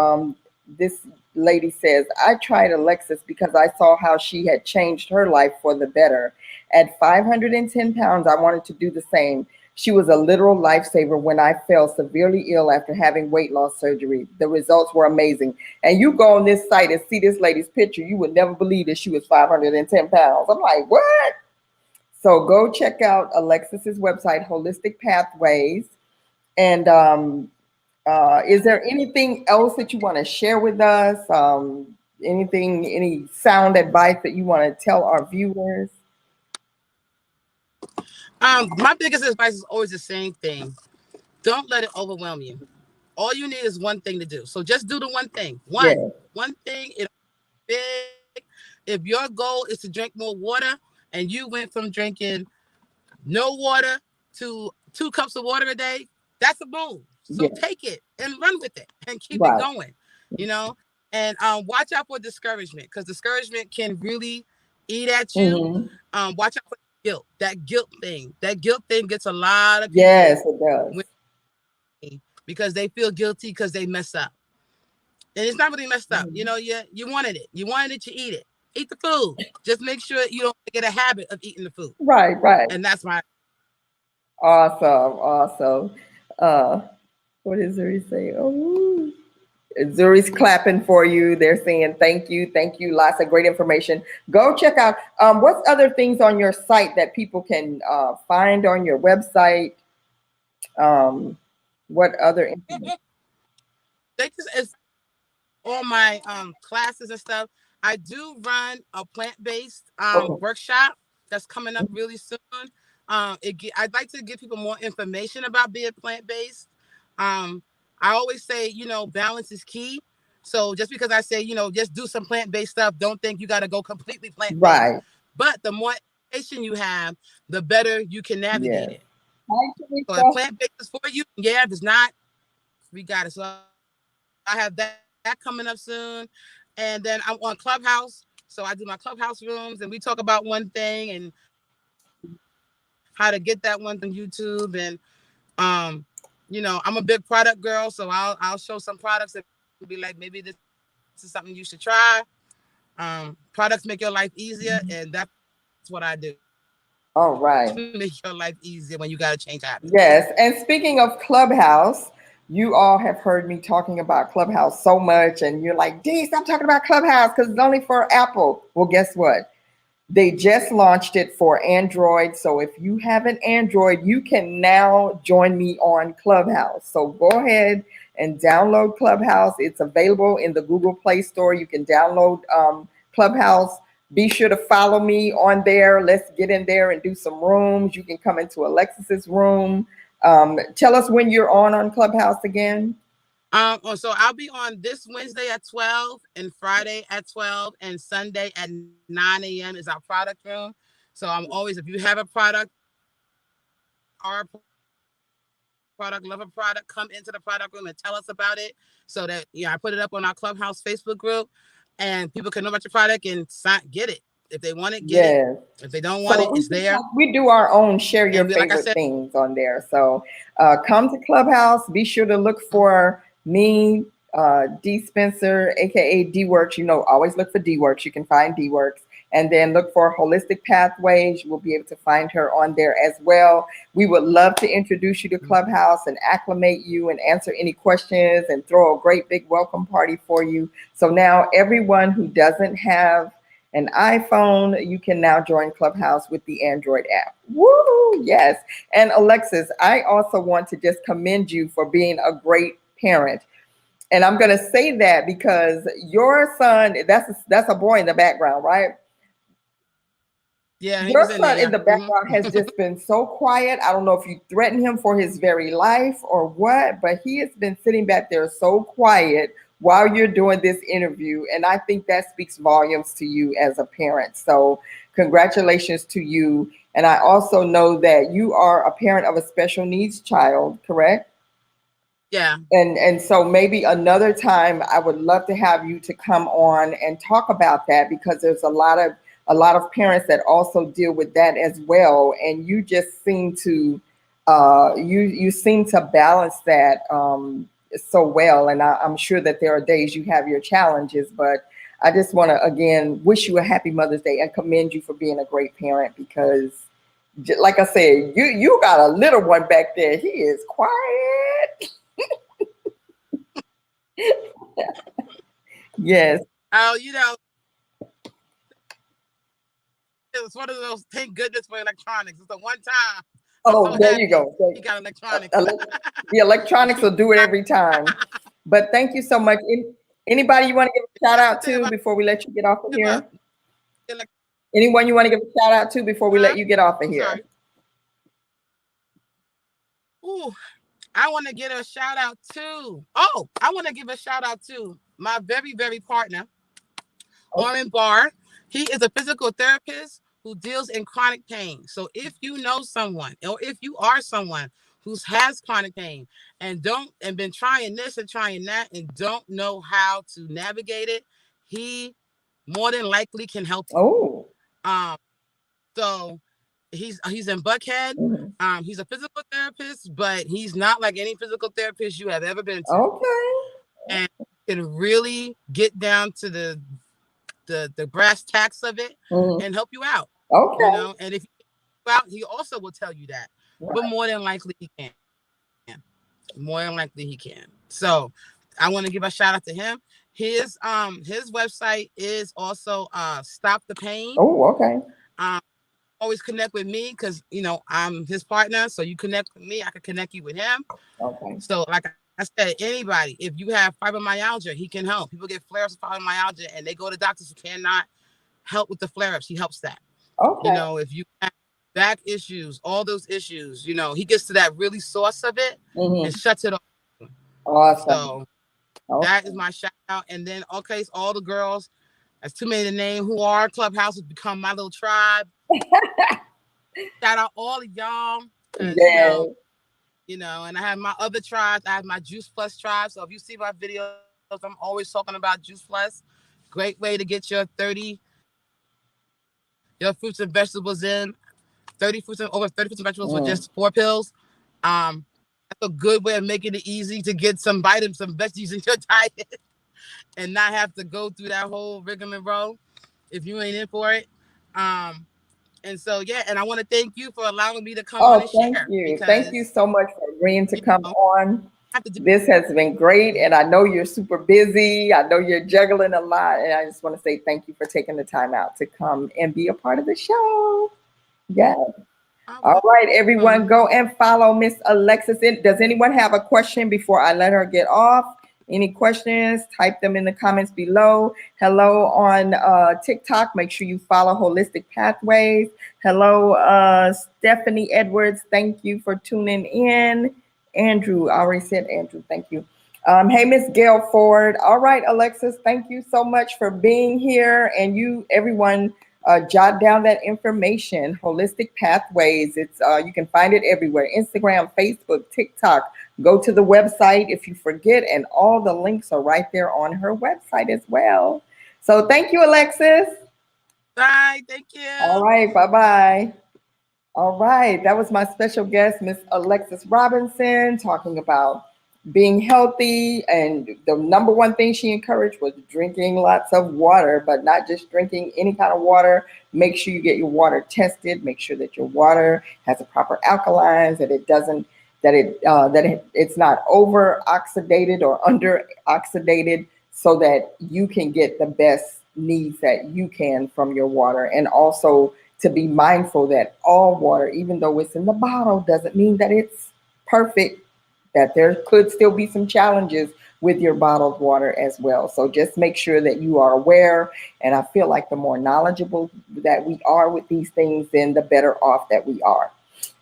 S2: this lady says, I tried Alexis because I saw how she had changed her life for the better. At 510 pounds, I wanted to do the same. She was a literal lifesaver when I fell severely ill after having weight loss surgery. The results were amazing. And you go on this site and see this lady's picture, you would never believe that she was 510 pounds. I'm like, what? So go check out Alexis's website, Wholelistic Pathways. And is there anything else that you want to share with us? Any sound advice that you want to tell our viewers?
S3: My biggest advice is always the same thing. Don't let it overwhelm you. All you need is one thing to do. So just do the one thing. One thing. It's big. If your goal is to drink more water and you went from drinking no water to 2 cups of water a day, that's a boom. So take it and run with it and keep it going, you know, and watch out for discouragement, because discouragement can really eat at you. Watch out for guilt. That guilt thing gets a lot of people.
S2: Yes, it does.
S3: Because they feel guilty because they mess up. And it's not really messed up. You know, you wanted it. You wanted it, you eat it. Eat the food. Just make sure you don't get a habit of eating the food.
S2: Right, right.
S3: And that's my
S2: Awesome. What is Zuri saying? Oh, Zuri's clapping for you. They're saying thank you. Lots of great information. Go check out what's other things on your site that people can find on your website. What other information?
S3: they just it's all my classes and stuff. I do run a plant-based
S2: Okay.
S3: workshop that's coming up really soon. I'd like to give people more information about being plant-based. I always say, balance is key. So just because I say, just do some plant-based stuff, don't think you got to go completely plant-based.
S2: Right.
S3: But the more information you have, the better you can navigate it. So if plant-based is for you, if it's not, we got it. So I have that coming up soon. And then I'm on Clubhouse. So I do my Clubhouse rooms and we talk about one thing and how to get that one on YouTube. And I'm a big product girl, so I'll show some products and be like, maybe this is something you should try. Products make your life easier, and that's what I do.
S2: All right.
S3: Make your life easier when you got to change habits.
S2: Yes. And speaking of Clubhouse, you all have heard me talking about Clubhouse so much, and you're like, Dee, stop talking about Clubhouse because it's only for Apple. Well, guess what? They just launched it for Android. So if you have an Android, you can now join me on Clubhouse. So go ahead and download Clubhouse. It's available in the Google Play Store. You can download Clubhouse. Be sure to follow me on there. Let's get in there and do some rooms. You can come into Alexis's room. Tell us when you're on Clubhouse again.
S3: So I'll be on this Wednesday at 12 and Friday at 12 and Sunday at 9 a.m. is our product room. So I'm always, if you have a product, love a product, come into the product room and tell us about it so that, I put it up on our Clubhouse Facebook group and people can know about your product and get it. If they want it, get it. If they don't want it, it's there.
S2: We do our own share your favorite things on there. So come to Clubhouse. Be sure to look for me, D Spencer, aka DeeWorks. Always look for DeeWorks. You can find DeeWorks. And then look for Wholelistic Pathways. You will be able to find her on there as well. We would love to introduce you to Clubhouse and acclimate you and answer any questions and throw a great big welcome party for you. So now everyone who doesn't have an iPhone, you can now join Clubhouse with the Android app. Woo! Yes. And Alexis, I also want to just commend you for being a great parent. And I'm going to say that because your son, that's a boy in the background, right?
S3: Yeah.
S2: Your son in the background has just been so quiet. I don't know if you threatened him for his very life or what, but he has been sitting back there so quiet while you're doing this interview. And I think that speaks volumes to you as a parent. So congratulations to you. And I also know that you are a parent of a special needs child, correct?
S3: Yeah.
S2: And so maybe another time I would love to have you to come on and talk about that, because there's a lot of parents that also deal with that as well. And you just seem to you seem to balance that so well. And I'm sure that there are days you have your challenges, but I just want to again wish you a happy Mother's Day and commend you for being a great parent, because like I said, you got a little one back there. He is quiet. Yes.
S3: Oh, it's one of those, thank goodness for electronics. It's the one time.
S2: Oh, so there you go.
S3: You got electronics.
S2: The electronics will do it every time. But thank you so much. Anybody you want to give a shout out to before we let you get off of here? Anyone you want to give a shout out to before we let you get off of here?
S3: Ooh, I want to give a shout out to. Oh, I want to give a shout out to my very, very partner, Orrin Barr. He is a physical therapist who deals in chronic pain. So if you know someone, or if you are someone who has chronic pain and been trying this and trying that and don't know how to navigate it, he more than likely can help you. So he's in Buckhead.
S2: Mm-hmm.
S3: He's a physical therapist, but he's not like any physical therapist you have ever been to.
S2: Okay.
S3: And can really get down to the the brass tacks of it and help you out.
S2: Okay.
S3: You know, and if you out, he also will tell you that.
S2: Right.
S3: But more than likely he can. More than likely he can. So I want to give a shout out to him. His website is also Stop the Pain.
S2: Oh, okay.
S3: Always connect with me because I'm his partner. So you connect with me, I can connect you with him.
S2: Okay.
S3: So like I said, anybody, if you have fibromyalgia, he can help. People get flares of fibromyalgia and they go to doctors who cannot help with the flare-ups. He helps that.
S2: Okay.
S3: You know, if you have back issues, all those issues, he gets to that really source of it and shuts it off.
S2: Awesome.
S3: So that is my shout out. And then, okay, so all the girls, that's too many to name, who are Clubhouse has become my little tribe. Shout out all of y'all.
S2: Yeah.
S3: And I have my other tribes. I have my Juice Plus tribe. So if you see my videos, I'm always talking about Juice Plus. Great way to get your fruits and vegetables in. Over 30 fruits and vegetables for just 4 pills. That's a good way of making it easy to get some vitamins, some veggies in your diet and not have to go through that whole rigmarole if you ain't in for it. And so, and I want to thank you for allowing me to come on and share.
S2: Thank you. Thank you so much for agreeing to come on.
S3: Do
S2: this has been great. And I know you're super busy. I know you're juggling a lot. And I just want to say thank you for taking the time out to come and be a part of the show. Yes. All right, everyone, go and follow Miss Alexis. Does anyone have a question before I let her get off? Any questions? Type them in the comments below. Hello on TikTok. Make sure you follow Wholelistic Pathways. Hello, Stephanie Edwards. Thank you for tuning in. Andrew, I already said Andrew. Thank you. Hey, Miss Gail Ford. All right, Alexis, thank you so much for being here. And you, everyone, jot down that information. Wholelistic Pathways. It's you can find it everywhere. Instagram, Facebook, TikTok. Go to the website if you forget, and all the links are right there on her website as well. So thank you, Alexis.
S3: Bye. Thank you.
S2: All right. Bye-bye. All right. That was my special guest, Miss Alexis Robinson, talking about being healthy. And the number one thing she encouraged was drinking lots of water, but not just drinking any kind of water. Make sure you get your water tested. Make sure that your water has the proper alkalines, that it doesn't, it's not over oxidated or under oxidated, so that you can get the best needs that you can from your water. And also to be mindful that all water, even though it's in the bottle, doesn't mean that it's perfect, that there could still be some challenges with your bottled water as well. So just make sure that you are aware. And I feel like the more knowledgeable that we are with these things, then the better off that we are.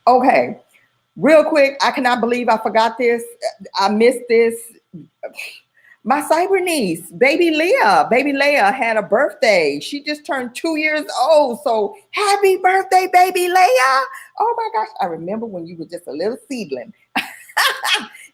S2: Okay, real quick, I cannot believe I forgot this. I missed this. My cyber niece, baby Leah had a birthday. She just turned 2 years old. So happy birthday, baby Leah. Oh my gosh, I remember when you were just a little seedling.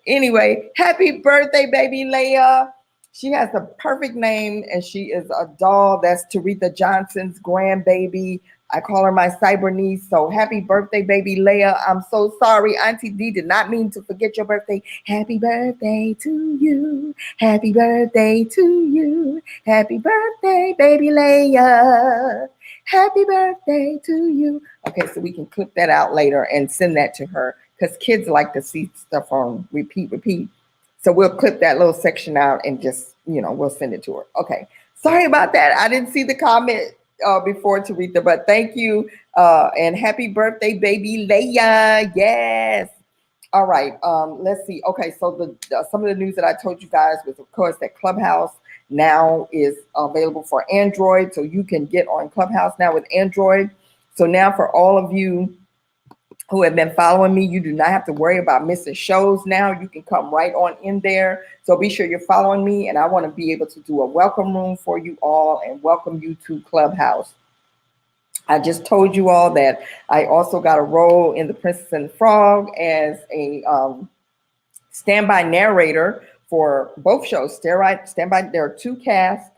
S2: Anyway, happy birthday, baby Leia. She has the perfect name, and she is a doll. That's Taretha Johnson's grandbaby. I call her my cyber niece. So happy birthday, baby Leia. I'm so sorry. Auntie D did not mean to forget your birthday. Happy birthday to you. Happy birthday to you. Happy birthday, baby Leia. Happy birthday to you. Okay, so we can clip that out later and send that to her, because kids like to see stuff on repeat. So we'll clip that little section out and just, we'll send it to her. Okay. Sorry about that. I didn't see the comment before, Taretha, but thank you. And happy birthday, baby Leia. Yes. All right. Let's see. Okay. So some of the news that I told you guys was, of course, that Clubhouse now is available for Android. So you can get on Clubhouse now with Android. So now for all of you who have been following me, you do not have to worry about missing shows now. You can come right on in there. So be sure you're following me, and I want to be able to do a welcome room for you all and welcome you to Clubhouse. I just told you all that I also got a role in The Princess and the Frog as a standby narrator for both shows. Standby. There are two casts.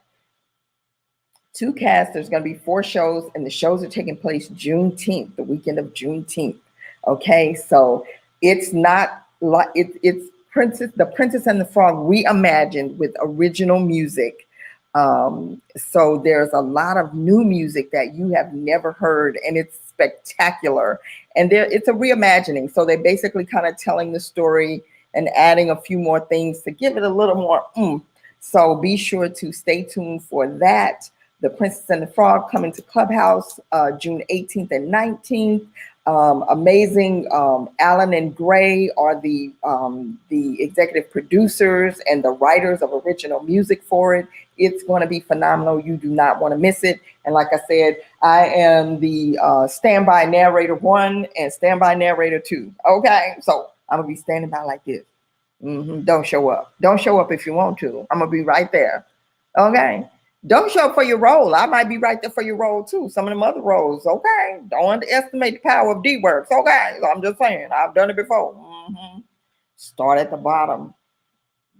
S2: There's going to be 4 shows, and the shows are taking place Juneteenth, the weekend of Juneteenth. Okay, so it's not like it's The Princess and the Frog reimagined with original music. So there's a lot of new music that you have never heard, and it's spectacular. And it's a reimagining. So they're basically kind of telling the story and adding a few more things to give it a little more oomph. So be sure to stay tuned for that. The Princess and the Frog coming to Clubhouse June 18th and 19th. Amazing. Alan and Gray are the executive producers and the writers of original music for it. It's going to be phenomenal. You do not want to miss it. And like I said, I am the standby narrator 1 and standby narrator 2. Okay, so I'm gonna be standing by like this. Don't show up. Don't show up if you want to. I'm gonna be right there. Okay. Don't show up for your role. I might be right there for your role too. Some of them other roles. Okay. Don't underestimate the power of DeeWorks. Okay. So I'm just saying, I've done it before. Start at the bottom.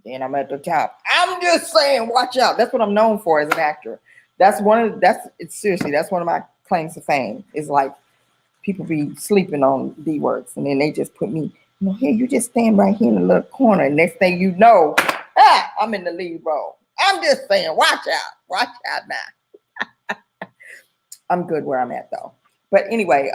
S2: Then I'm at the top. I'm just saying, watch out. That's what I'm known for as an actor. Seriously, that's one of my claims to fame. Is like people be sleeping on DeeWorks and then they just put me, here, you just stand right here in the little corner. And next thing you know, I'm in the lead role. I'm just saying, watch out. Watch out now. I'm good where I'm at though. But anyway,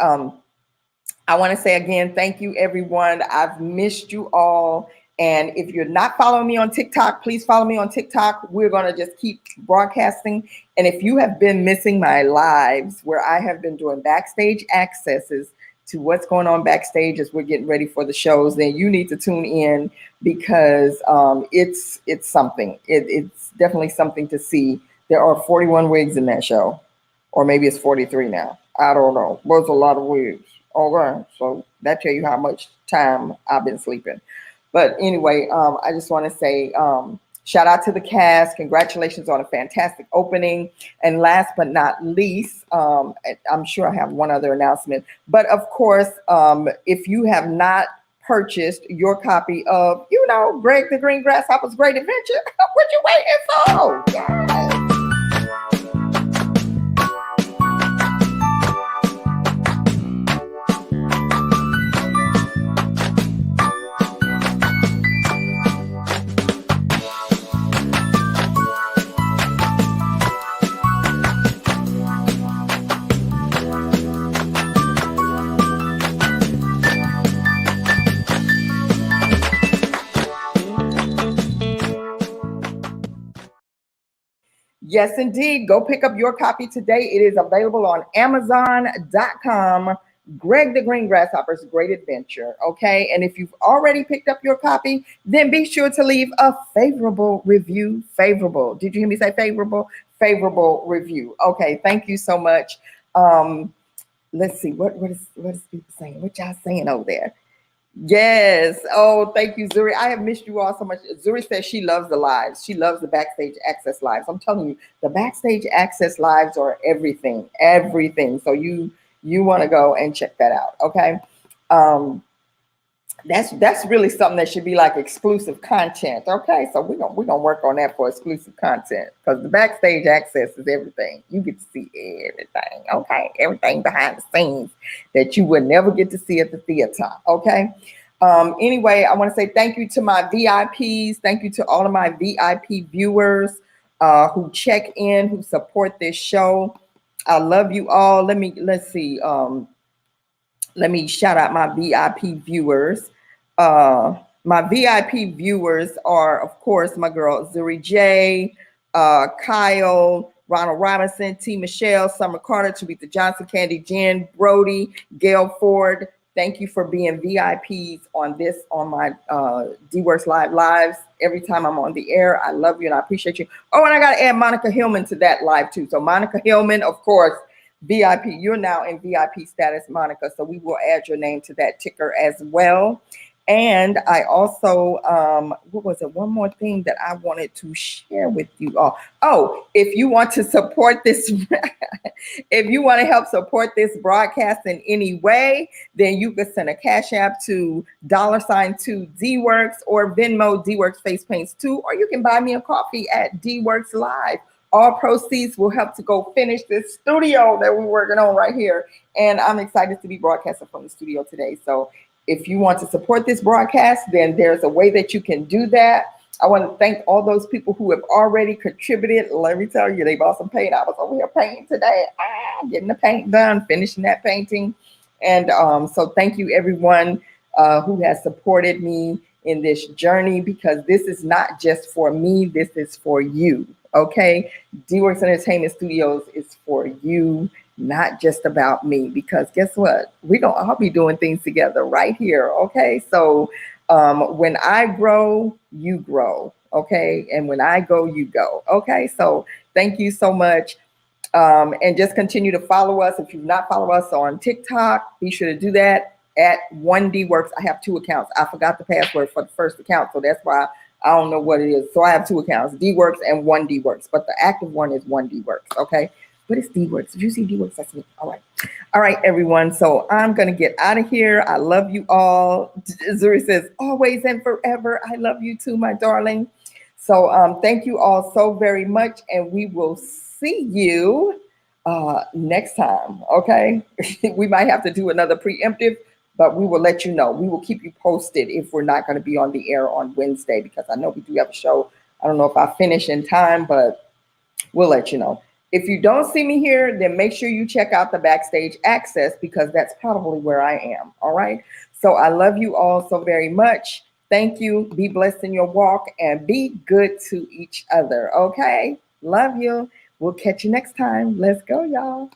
S2: I want to say again, thank you everyone. I've missed you all. And if you're not following me on TikTok, please follow me on TikTok. We're going to just keep broadcasting. And if you have been missing my lives where I have been doing backstage accesses to what's going on backstage as we're getting ready for the shows, then you need to tune in because it's something. It's definitely something to see. There are 41 wigs in that show, or maybe it's 43 now. I don't know. There's a lot of wigs. Okay, so that tell you how much time I've been sleeping. But anyway, I just want to say shout out to the cast. Congratulations on a fantastic opening. And last but not least, I'm sure I have one other announcement. But of course, if you have not purchased your copy of, Greg the Green Grasshopper's Great Adventure, what you waiting for? Yes. Yes, indeed. Go pick up your copy today. It is available on Amazon.com. Greg the Green Grasshopper's Great Adventure. Okay. And if you've already picked up your copy, then be sure to leave a favorable review. Favorable. Did you hear me say favorable? Favorable review. Okay. Thank you so much. Let's see. What is people saying? What y'all saying over there? Yes. Oh, thank you, Zuri. I have missed you all so much. Zuri says she loves the lives. She loves the backstage access lives. I'm telling you, the backstage access lives are everything, everything. So you want to go and check that out. Okay. That's really something that should be like exclusive content. Okay. So we're gonna work on that for exclusive content because the backstage access is everything. You get to see everything. Okay. Everything behind the scenes that you would never get to see at the theater. Okay. Anyway, I want to say thank you to my VIPs. Thank you to all of my VIP viewers who check in, who support this show. I love you all. Let's see. Let me shout out my VIP viewers. My VIP viewers are, of course, my girl Zuri J, Kyle, Ronald Robinson, T. Michelle, Summer Carter, Tabitha Johnson, Candy Jen, Brody, Gail Ford. Thank you for being VIPs on my DeeWorks Live Lives. Every time I'm on the air, I love you and I appreciate you. Oh, and I got to add Monica Hillman to that live too. So Monica Hillman, of course, VIP. You're now in VIP status, Monica. So we will add your name to that ticker as well. And I also, what was it? One more thing that I wanted to share with you all. Oh, if you want to support this, if you want to help support this broadcast in any way, then you can send a Cash App to $2 DeeWorks or Venmo DeeWorks Face Paints 2, or you can buy me a coffee at DeeWorks Live. All proceeds will help to go finish this studio that we're working on right here. And I'm excited to be broadcasting from the studio today. So if you want to support this broadcast, then there's a way that you can do that. I want to thank all those people who have already contributed. Let me tell you, they bought some paint. I was over here painting today, getting the paint done, finishing that painting. And so thank you everyone who has supported me in this journey, because this is not just for me, this is for you. Okay, DeeWorks Entertainment Studios is for you, not just about me, because guess what? We're gonna all be doing things together right here. Okay, so when I grow, you grow. Okay, and when I go, you go. Okay, so thank you so much. And just continue to follow us. If you've not followed us on TikTok, be sure to do that at 1DWorks. I have 2 accounts. I forgot the password for the first account, so that's why I don't know what it is. So I have 2 accounts, DeeWorks and 1DWorks, but the active one is 1DWorks, okay? But it's DeeWorks. If you see DeeWorks, that's me. All right. All right, everyone. So I'm going to get out of here. I love you all. Zuri says, always and forever. I love you too, my darling. So thank you all so very much, and we will see you next time, okay? We might have to do another preemptive, but we will let you know. We will keep you posted if we're not going to be on the air on Wednesday, because I know we do have a show. I don't know if I finish in time, but we'll let you know. If you don't see me here, then make sure you check out the backstage access, because that's probably where I am, all right? So I love you all so very much. Thank you. Be blessed in your walk and be good to each other, okay? Love you. We'll catch you next time. Let's go, y'all.